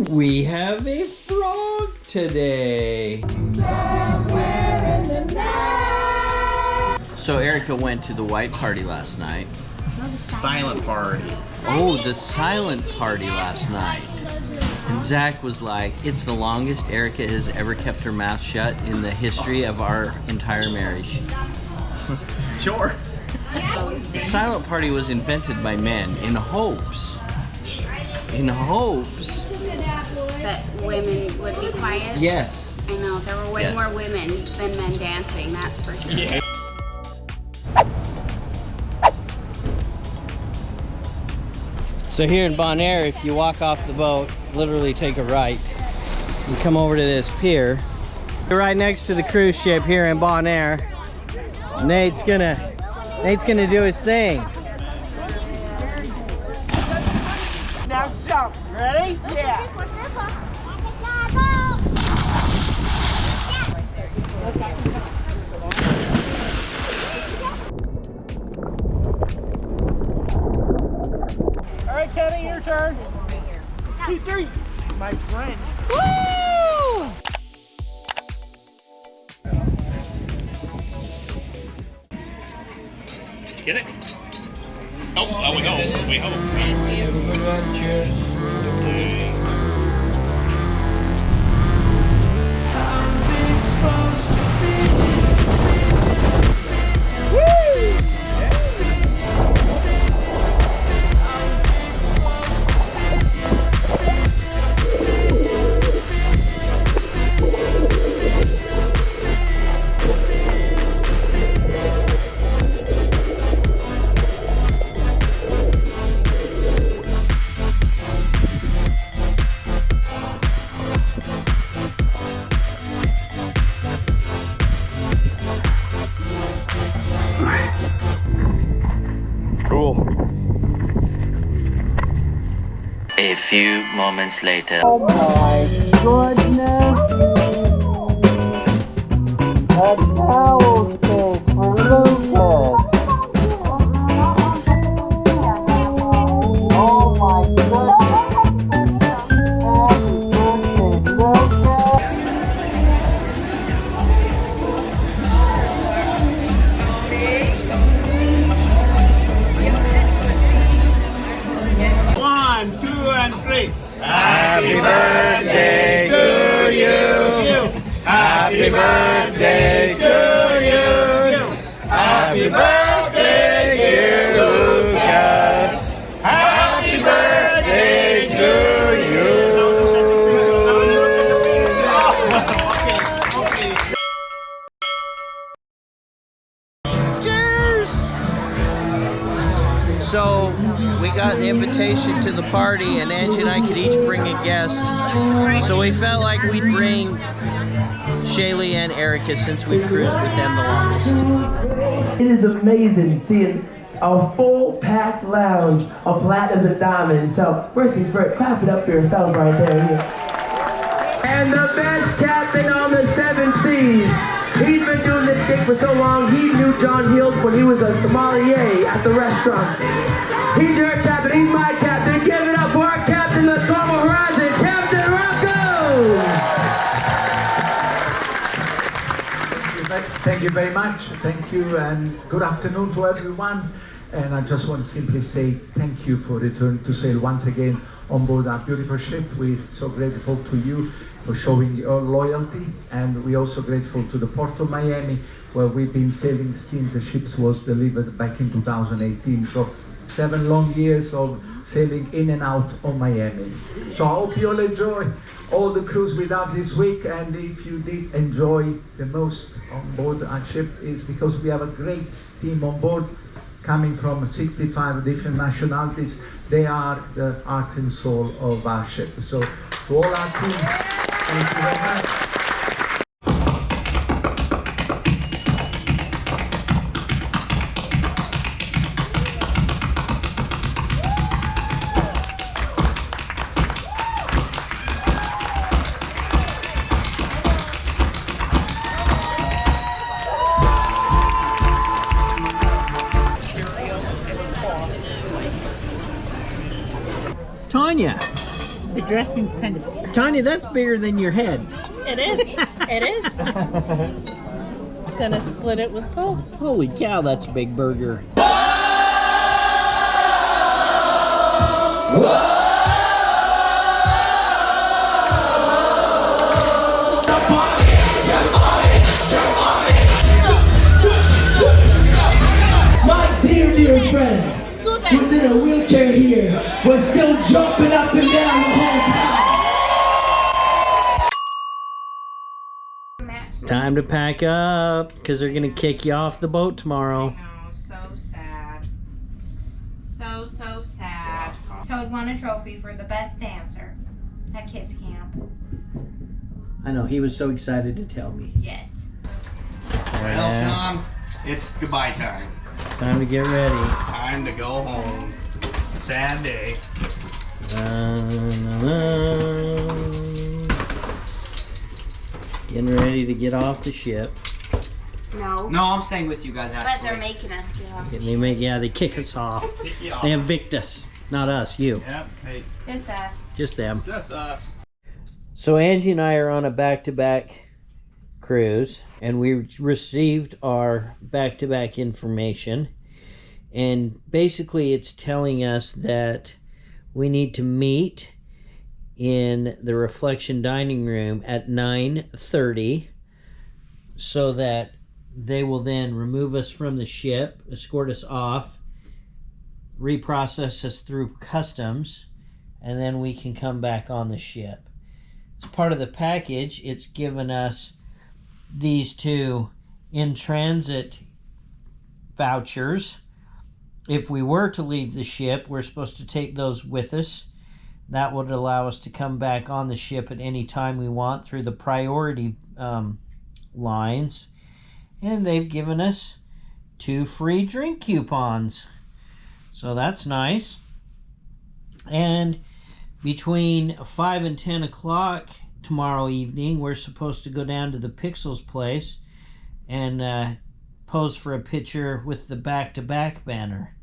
We have a frog today. So Erica went to the white party last night. Silent party. Oh, the silent party last night. And Zach was like, it's the longest Erica has ever kept her mouth shut in the history of our entire marriage. Sure. The silent party was invented by men in hopes that women would be quiet. Yes. I know, there were way more women than men dancing, that's for sure. Yeah. So here in Bonaire, if you walk off the boat, literally take a right, you come over to this pier. We're right next to the cruise ship here in Bonaire. Nate's gonna do his thing. Now jump. Ready? Yeah. All right, Kenny, your turn. 2, 3. My friend. Woo! Get it? Oh, we go. We hope. A few moments later. Oh my goodness. A towel stick for Lucas. Oh my goodness. Happy birthday, Lucas. One, two, and three. Happy birthday to you. Happy birthday to you. Happy birthday, dear Lucas. Happy birthday to you. Cheers! So we got the invitation to the party, and Angie and I could each bring a guest. So we felt like we'd bring Shaylee and Erica since we've cruised with them the longest. It is amazing seeing a full packed lounge of platinums and diamonds. So first things first, clap it up for yourselves right there. And the best captain on the 7 seas. He's been doing this gig for so long, he knew John Heald when he was a sommelier at the restaurants. He's your captain, he's my captain. Give it up for our captain, the Carnival Horizon, Captain Rocco! Thank you very much. Thank you, and good afternoon to everyone. And I just want to simply say thank you for returning to sail once again on board our beautiful ship. We're so grateful to you for showing your loyalty, and we're also grateful to the Port of Miami, where we've been sailing since the ship was delivered back in 2018. So 7 long years of sailing in and out of Miami. So I hope you'll enjoy all the cruise with us this week, and if you did enjoy the most on board our ship, is because we have a great team on board coming from 65 different nationalities. They are the heart and soul of our ship. So to all our team, thank you very much. Tanya, dressing's kind of spicy. Tanya, that's bigger than your head. It is. It is. Gonna split it with both. Holy cow, that's a big burger. My dear friend, who's in a wheelchair here, was still jumping up and down the whole time. Time to pack up, because they're going to kick you off the boat tomorrow. I know, so sad. So sad. Toad won a trophy for the best dancer at kids camp. I know, he was so excited to tell me. Yes. Well, Sean, it's goodbye time. Time to get ready. Time to go home. Sad day. Getting ready to get off the ship. No. No, I'm staying with you guys But actually. they're making us get off. They kick us off. They evict us. Not us, you. Yep. Hey, Just us. Just them. just us. So Angie and I are on a back-to-back cruise, and we received our back-to-back information, and basically it's telling us that we need to meet in the Reflection dining room at 9:30 so that they will then remove us from the ship, escort us off, reprocess us through customs, and then we can come back on the ship. As part of the package, it's given us these two in-transit vouchers. If we were to leave the ship, we're supposed to take those with us. That would allow us to come back on the ship at any time we want through the priority lines. And they've given us 2 free drink coupons. So that's nice. And between 5 and 10 o'clock tomorrow evening, we're supposed to go down to the Pixels place and pose for a picture with the back-to-back banner.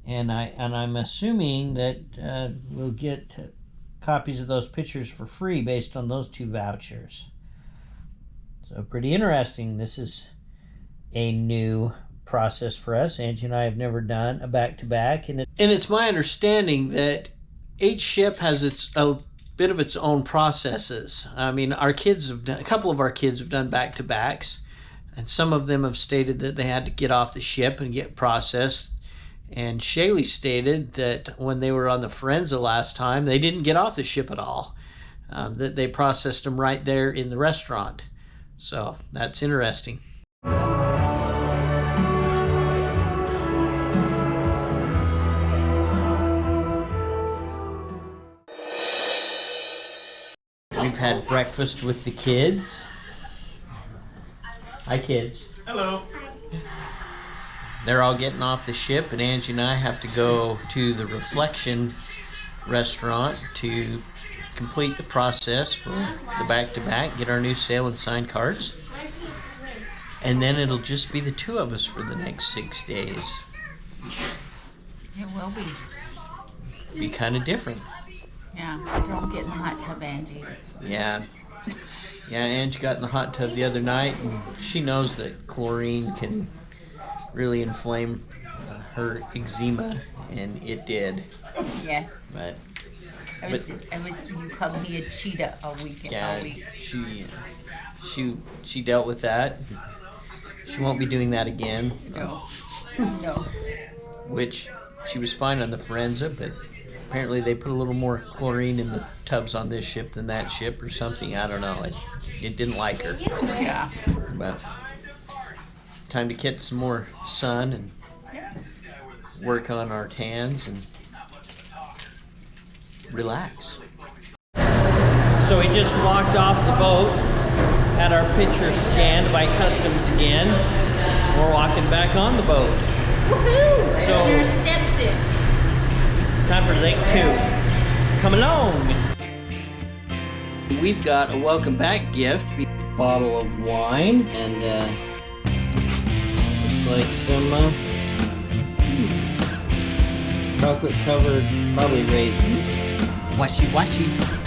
And I'm assuming that we'll get copies of those pictures for free based on those 2 vouchers. So pretty interesting. This is a new process for us. Angie and I have never done a back-to-back, and it's my understanding that each ship has a bit of its own processes. I mean, a couple of our kids have done back-to-backs, and some of them have stated that they had to get off the ship and get processed. And Shaylee stated that when they were on the Forenza last time, they didn't get off the ship at all. That they processed them right there in the restaurant. So that's interesting. We've had breakfast with the kids. Hi, kids. Hello. They're all getting off the ship, and Angie and I have to go to the Reflection restaurant to complete the process for the back-to-back, get our new sail and sign cards. And then it'll just be the 2 of us for the next 6 days. It will be. Be kind of different. Yeah. Don't get in the hot tub, Angie. Yeah. Yeah, Angie got in the hot tub the other night, and she knows that chlorine can really inflame her eczema, and it did. Yes. But You called me a cheetah a week. she dealt with that. She won't be doing that again. No. No. Which she was fine on the Forenza, but apparently they put a little more chlorine in the tubs on this ship than that ship or something. I don't know. It didn't like her. Yeah. But time to get some more sun and work on our tans and relax. So we just walked off the boat, had our picture scanned by customs again. We're walking back on the boat. Woohoo! So Your steps in. time for lake 2. Come along. We've got a welcome back gift, a bottle of wine, and looks like some chocolate covered, probably raisins. Washy washy.